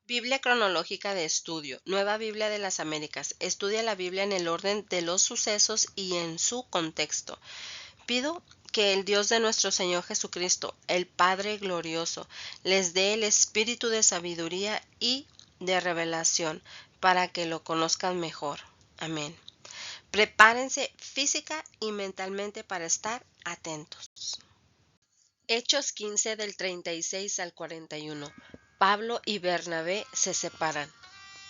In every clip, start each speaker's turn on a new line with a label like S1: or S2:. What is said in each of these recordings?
S1: Biblia cronológica de estudio, Nueva Biblia de las Américas. Estudia la Biblia en el orden de los sucesos y en su contexto. Pido que el Dios de nuestro Señor Jesucristo, el Padre glorioso, les dé el espíritu de sabiduría y de revelación para que lo conozcan mejor. Amén. Prepárense física y mentalmente para estar atentos. Hechos 15 del 36 al 41. Pablo y Bernabé se separan.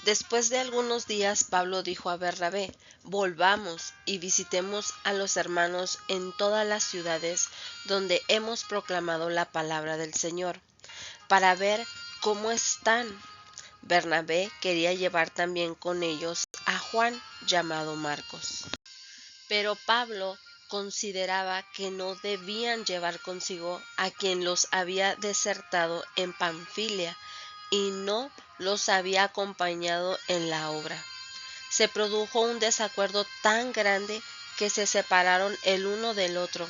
S1: Después de algunos días, Pablo dijo a Bernabé: volvamos y visitemos a los hermanos en todas las ciudades donde hemos proclamado la palabra del Señor, para ver cómo están. Bernabé quería llevar también con ellos a Juan, llamado Marcos. Pero Pablo consideraba que no debían llevar consigo a quien los había desertado en Panfilia y no los había acompañado en la obra. Se produjo un desacuerdo tan grande que se separaron el uno del otro.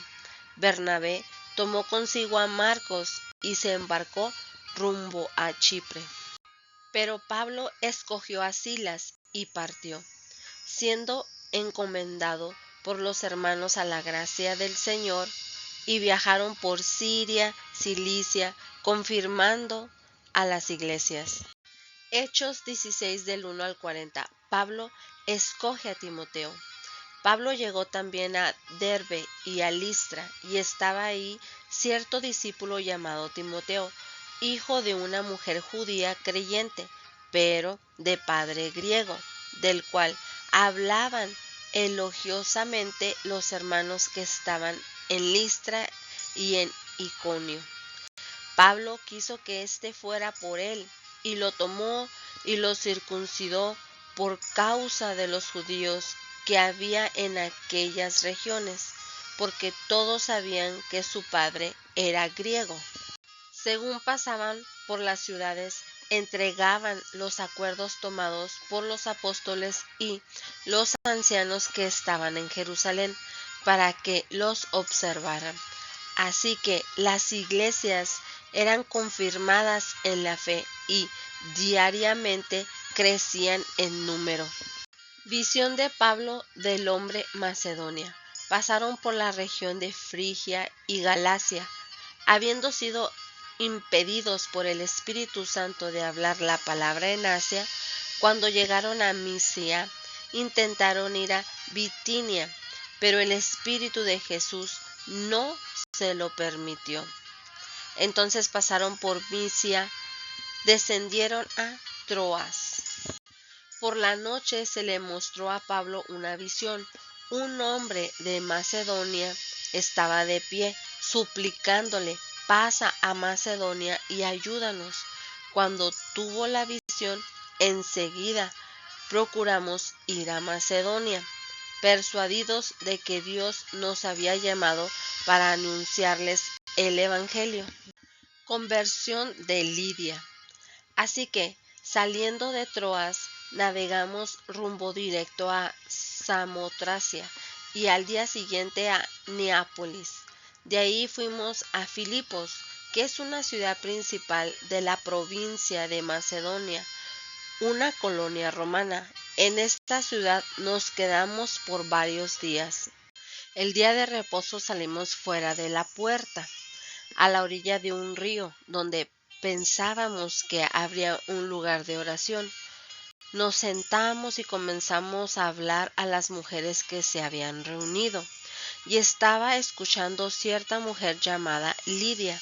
S1: Bernabé tomó consigo a Marcos y se embarcó rumbo a Chipre. Pero Pablo escogió a Silas y partió, siendo encomendado por los hermanos a la gracia del Señor, y viajaron por Siria, Cilicia, confirmando a las iglesias. Hechos 16 del 1 al 40. Pablo escoge a Timoteo. Pablo llegó también a Derbe y a Listra, y estaba ahí cierto discípulo llamado Timoteo, hijo de una mujer judía creyente, pero de padre griego, del cual hablaban elogiosamente los hermanos que estaban en Listra y en Iconio. Pablo quiso que éste fuera por él, y lo tomó y lo circuncidó por causa de los judíos que había en aquellas regiones, porque todos sabían que su padre era griego. Según pasaban por las ciudades, entregaban los acuerdos tomados por los apóstoles y los ancianos que estaban en Jerusalén para que los observaran. Así que las iglesias eran confirmadas en la fe y diariamente crecían en número. Visión de Pablo del hombre Macedonia. Pasaron por la región de Frigia y Galacia, habiendo sido impedidos por el Espíritu Santo de hablar la palabra en Asia. Cuando llegaron a Misia, intentaron ir a Bitinia, pero el Espíritu de Jesús no se lo permitió. Entonces pasaron por Misia, descendieron a Troas. Por la noche se le mostró a Pablo una visión. Un hombre de Macedonia estaba de pie, suplicándole: pasa a Macedonia y ayúdanos. Cuando tuvo la visión, enseguida procuramos ir a Macedonia, persuadidos de que Dios nos había llamado para anunciarles el Evangelio. Conversión de Lidia. Así que, saliendo de Troas, navegamos rumbo directo a Samotracia y al día siguiente a Neápolis. De ahí fuimos a Filipos, que es una ciudad principal de la provincia de Macedonia, una colonia romana. En esta ciudad nos quedamos por varios días. El día de reposo salimos fuera de la puerta, a la orilla de un río, donde pensábamos que habría un lugar de oración. Nos sentamos y comenzamos a hablar a las mujeres que se habían reunido, y estaba escuchando cierta mujer llamada Lidia,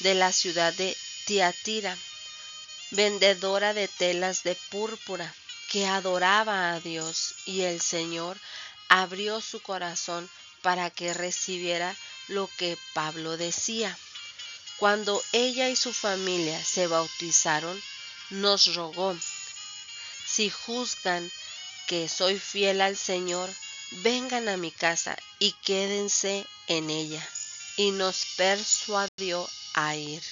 S1: de la ciudad de Tiatira, vendedora de telas de púrpura, que adoraba a Dios, y el Señor abrió su corazón para que recibiera lo que Pablo decía. Cuando ella y su familia se bautizaron, nos rogó: si juzgan que soy fiel al Señor, vengan a mi casa y quédense en ella. Y nos persuadió a ir.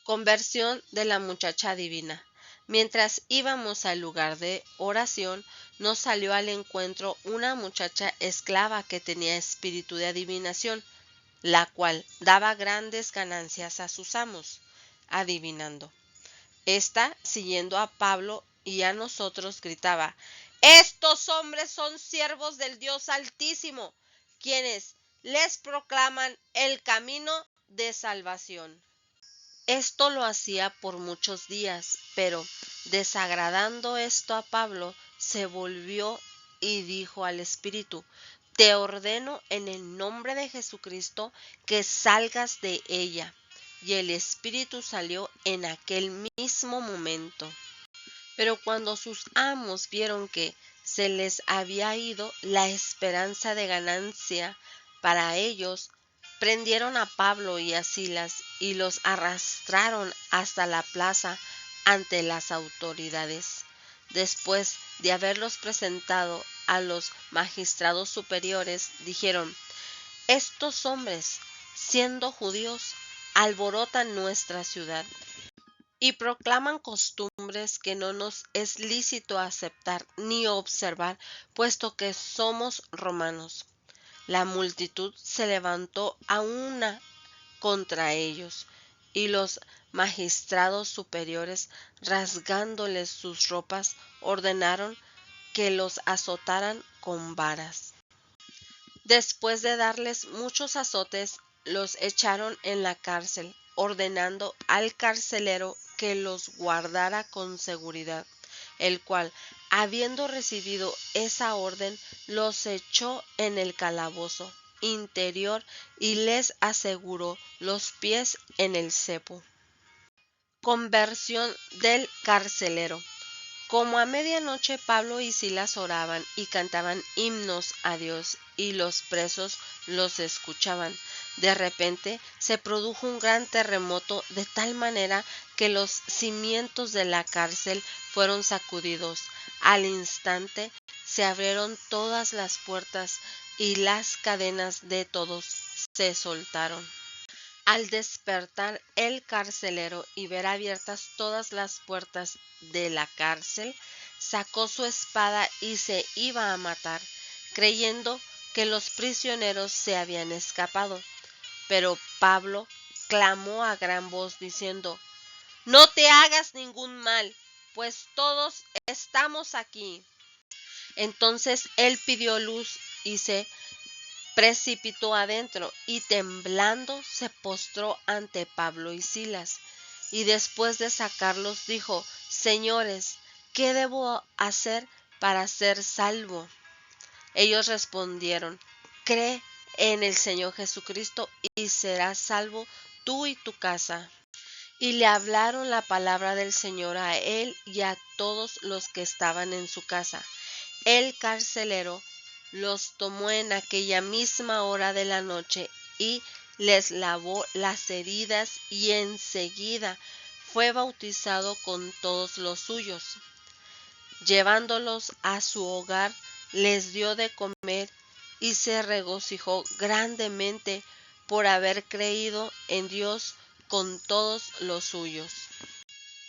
S1: Conversión de la muchacha divina. Mientras íbamos al lugar de oración, nos salió al encuentro una muchacha esclava que tenía espíritu de adivinación, la cual daba grandes ganancias a sus amos, adivinando. Esta, siguiendo a Pablo y a nosotros, gritaba: «Estos hombres son siervos del Dios Altísimo, quienes les proclaman el camino de salvación». Esto lo hacía por muchos días, pero desagradando esto a Pablo, se volvió y dijo al Espíritu: «Te ordeno en el nombre de Jesucristo que salgas de ella». Y el espíritu salió en aquel mismo momento. Pero cuando sus amos vieron que se les había ido la esperanza de ganancia para ellos, prendieron a Pablo y a Silas y los arrastraron hasta la plaza ante las autoridades. Después de haberlos presentado a los magistrados superiores, dijeron: «Estos hombres, siendo judíos, alborotan nuestra ciudad y proclaman costumbres que no nos es lícito aceptar ni observar, puesto que somos romanos». La multitud se levantó a una contra ellos, y los magistrados superiores, rasgándoles sus ropas, ordenaron que los azotaran con varas. Después de darles muchos azotes, los echaron en la cárcel, ordenando al carcelero que los guardara con seguridad, el cual, habiendo recibido esa orden, los echó en el calabozo interior y les aseguró los pies en el cepo. Conversión del carcelero. Como a medianoche Pablo y Silas oraban y cantaban himnos a Dios, y los presos los escuchaban. De repente se produjo un gran terremoto, de tal manera que los cimientos de la cárcel fueron sacudidos. Al instante se abrieron todas las puertas y las cadenas de todos se soltaron. Al despertar el carcelero y ver abiertas todas las puertas de la cárcel, sacó su espada y se iba a matar, creyendo que los prisioneros se habían escapado. Pero Pablo clamó a gran voz diciendo: «No te hagas ningún mal, pues todos estamos aquí». Entonces él pidió luz y se precipitó adentro y temblando se postró ante Pablo y Silas, y después de sacarlos dijo: «Señores, ¿qué debo hacer para ser salvo?». Ellos respondieron: «Cree en el Señor Jesucristo y serás salvo tú y tu casa». Y le hablaron la palabra del Señor a él y a todos los que estaban en su casa. El carcelero los tomó en aquella misma hora de la noche y les lavó las heridas, y enseguida fue bautizado con todos los suyos. Llevándolos a su hogar, les dio de comer y se regocijó grandemente por haber creído en Dios con todos los suyos.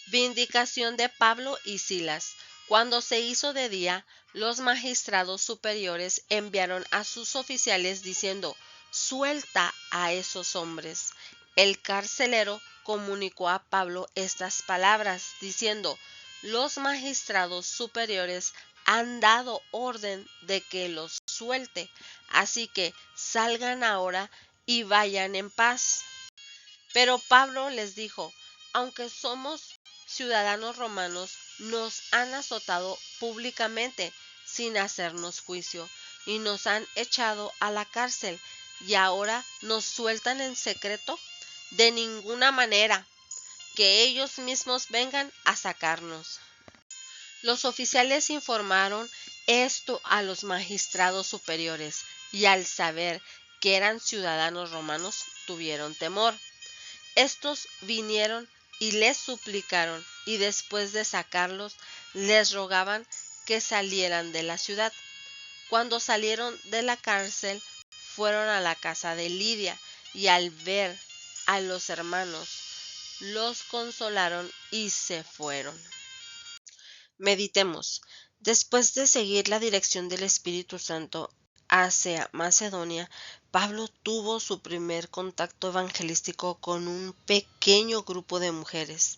S1: Vindicación de Pablo y Silas. Cuando se hizo de día, los magistrados superiores enviaron a sus oficiales diciendo: «Suelta a esos hombres». El carcelero comunicó a Pablo estas palabras, diciendo: «Los magistrados superiores han dado orden de que los suelte, así que salgan ahora y vayan en paz». Pero Pablo les dijo: «Aunque somos ciudadanos romanos, nos han azotado públicamente sin hacernos juicio, y nos han echado a la cárcel, y ahora nos sueltan en secreto. De ninguna manera, que ellos mismos vengan a sacarnos». Los oficiales informaron esto a los magistrados superiores, y al saber que eran ciudadanos romanos, tuvieron temor. Estos vinieron y les suplicaron, y después de sacarlos, les rogaban que salieran de la ciudad. Cuando salieron de la cárcel, fueron a la casa de Lidia, y al ver a los hermanos, los consolaron y se fueron. Meditemos. Después de seguir la dirección del Espíritu Santo hacia Macedonia, Pablo tuvo su primer contacto evangelístico con un pequeño grupo de mujeres.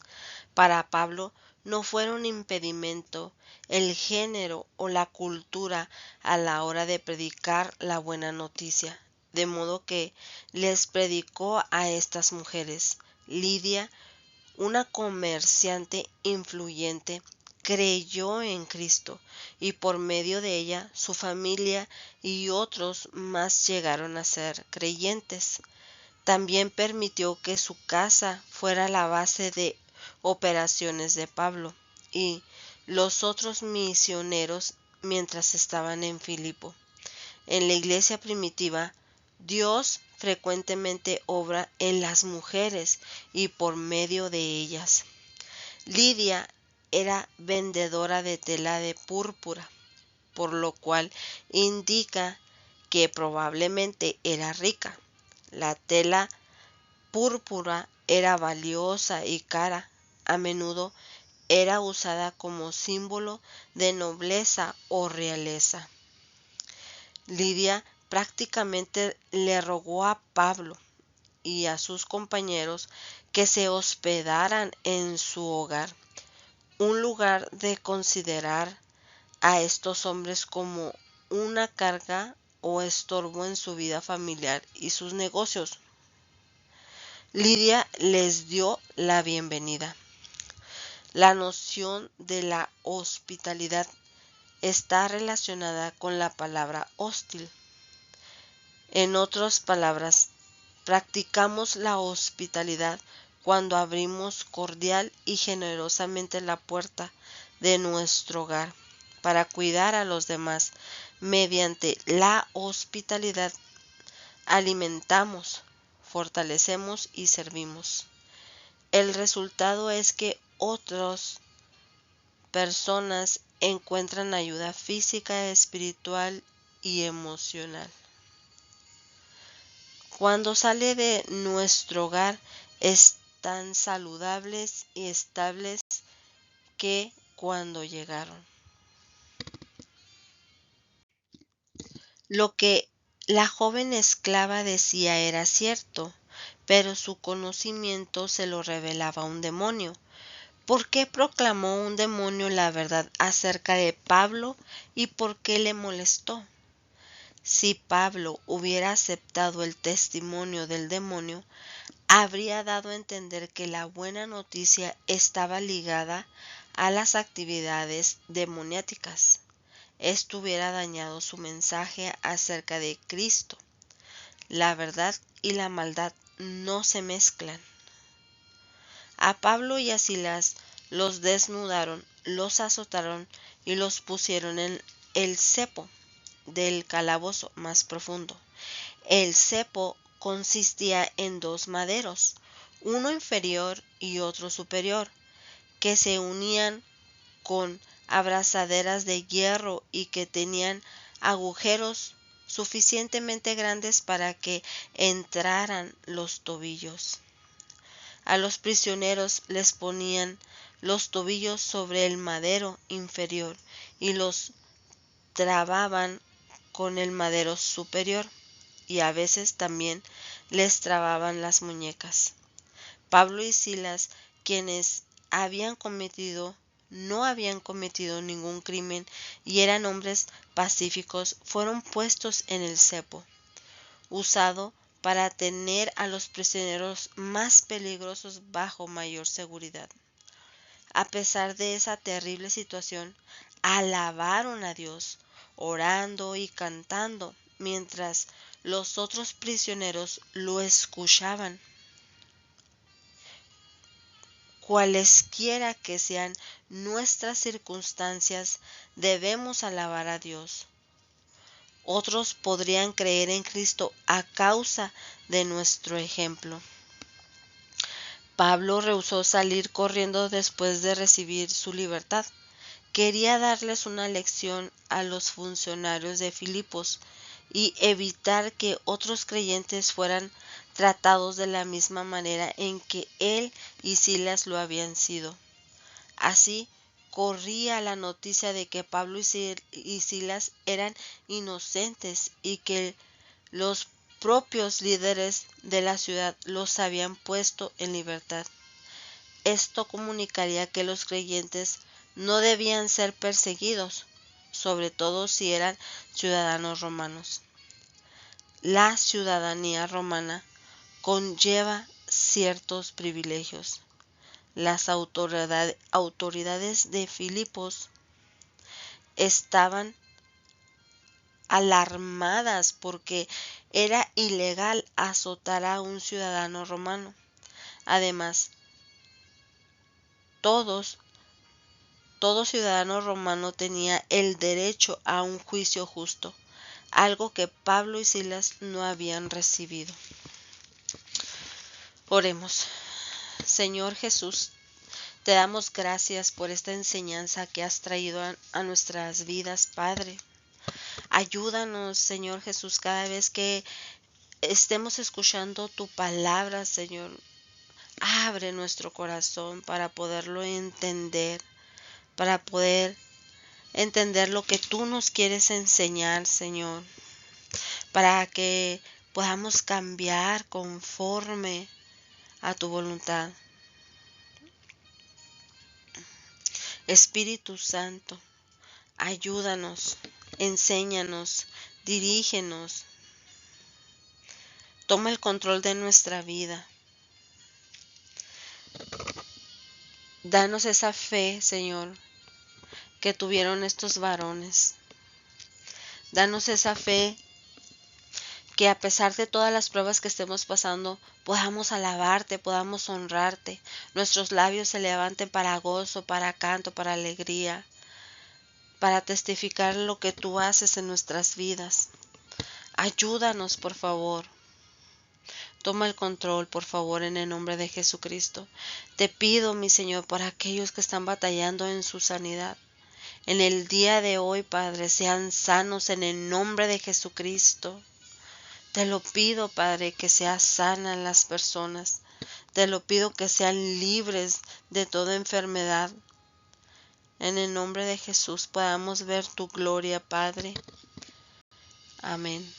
S1: Para Pablo no fuera un impedimento el género o la cultura a la hora de predicar la buena noticia, de modo que les predicó a estas mujeres. Lidia, una comerciante influyente, creyó en Cristo y por medio de ella su familia y otros más llegaron a ser creyentes. También permitió que su casa fuera la base de operaciones de Pablo y los otros misioneros mientras estaban en Filipo. En la iglesia primitiva, Dios frecuentemente obra en las mujeres y por medio de ellas. Lidia era vendedora de tela de púrpura, por lo cual indica que probablemente era rica. La tela púrpura era valiosa y cara. A menudo era usada como símbolo de nobleza o realeza. Lidia prácticamente le rogó a Pablo y a sus compañeros que se hospedaran en su hogar, un lugar de considerar a estos hombres como una carga o estorbo en su vida familiar y sus negocios. Lidia les dio la bienvenida. La noción de la hospitalidad está relacionada con la palabra hostil. En otras palabras, practicamos la hospitalidad cuando abrimos cordial y generosamente la puerta de nuestro hogar para cuidar a los demás. Mediante la hospitalidad alimentamos, fortalecemos y servimos. El resultado es que otras personas encuentran ayuda física, espiritual y emocional. Cuando sale de nuestro hogar están saludables y estables que cuando llegaron. Lo que la joven esclava decía era cierto, pero su conocimiento se lo revelaba un demonio. ¿Por qué proclamó un demonio la verdad acerca de Pablo y por qué le molestó? Si Pablo hubiera aceptado el testimonio del demonio, habría dado a entender que la buena noticia estaba ligada a las actividades demoniáticas. Esto hubiera dañado su mensaje acerca de Cristo. La verdad y la maldad no se mezclan. A Pablo y a Silas los desnudaron, los azotaron y los pusieron en el cepo del calabozo más profundo. El cepo consistía en dos maderos, uno inferior y otro superior, que se unían con abrazaderas de hierro y que tenían agujeros suficientemente grandes para que entraran los tobillos. A los prisioneros les ponían los tobillos sobre el madero inferior y los trababan con el madero superior, y a veces también les trababan las muñecas. Pablo y Silas, quienes no habían cometido ningún crimen y eran hombres pacíficos, fueron puestos en el cepo, usado para tener a los prisioneros más peligrosos bajo mayor seguridad. A pesar de esa terrible situación, alabaron a Dios, orando y cantando, mientras los otros prisioneros lo escuchaban. Cualesquiera que sean nuestras circunstancias, debemos alabar a Dios. Otros podrían creer en Cristo a causa de nuestro ejemplo. Pablo rehusó salir corriendo después de recibir su libertad. Quería darles una lección a los funcionarios de Filipos y evitar que otros creyentes fueran tratados de la misma manera en que él y Silas lo habían sido. Así corría la noticia de que Pablo y Silas eran inocentes y que los propios líderes de la ciudad los habían puesto en libertad. esto comunicaría que los creyentes no debían ser perseguidos, sobre todo si eran ciudadanos romanos. La ciudadanía romana conlleva ciertos privilegios. Las autoridades de Filipos estaban alarmadas porque era ilegal azotar a un ciudadano romano. Además, todo ciudadano romano tenía el derecho a un juicio justo, algo que Pablo y Silas no habían recibido. Oremos. Señor Jesús, te damos gracias por esta enseñanza que has traído a nuestras vidas, Padre. Ayúdanos, Señor Jesús, cada vez que estemos escuchando tu palabra, Señor. Abre nuestro corazón para poderlo entender, para poder entender lo que tú nos quieres enseñar, Señor, para que podamos cambiar conforme a tu voluntad. Espíritu Santo, ayúdanos, enséñanos, dirígenos. Toma el control de nuestra vida. Danos esa fe, Señor, que tuvieron estos varones. Danos esa fe que a pesar de todas las pruebas que estemos pasando, podamos alabarte, podamos honrarte. Nuestros labios se levanten para gozo, para canto, para alegría, para testificar lo que tú haces en nuestras vidas. Ayúdanos, por favor. Toma el control, por favor, en el nombre de Jesucristo. Te pido, mi Señor, por aquellos que están batallando en su sanidad. En el día de hoy, Padre, sean sanos en el nombre de Jesucristo. Te lo pido, Padre, que seas sana en las personas. Te lo pido que sean libres de toda enfermedad. En el nombre de Jesús podamos ver tu gloria, Padre. Amén.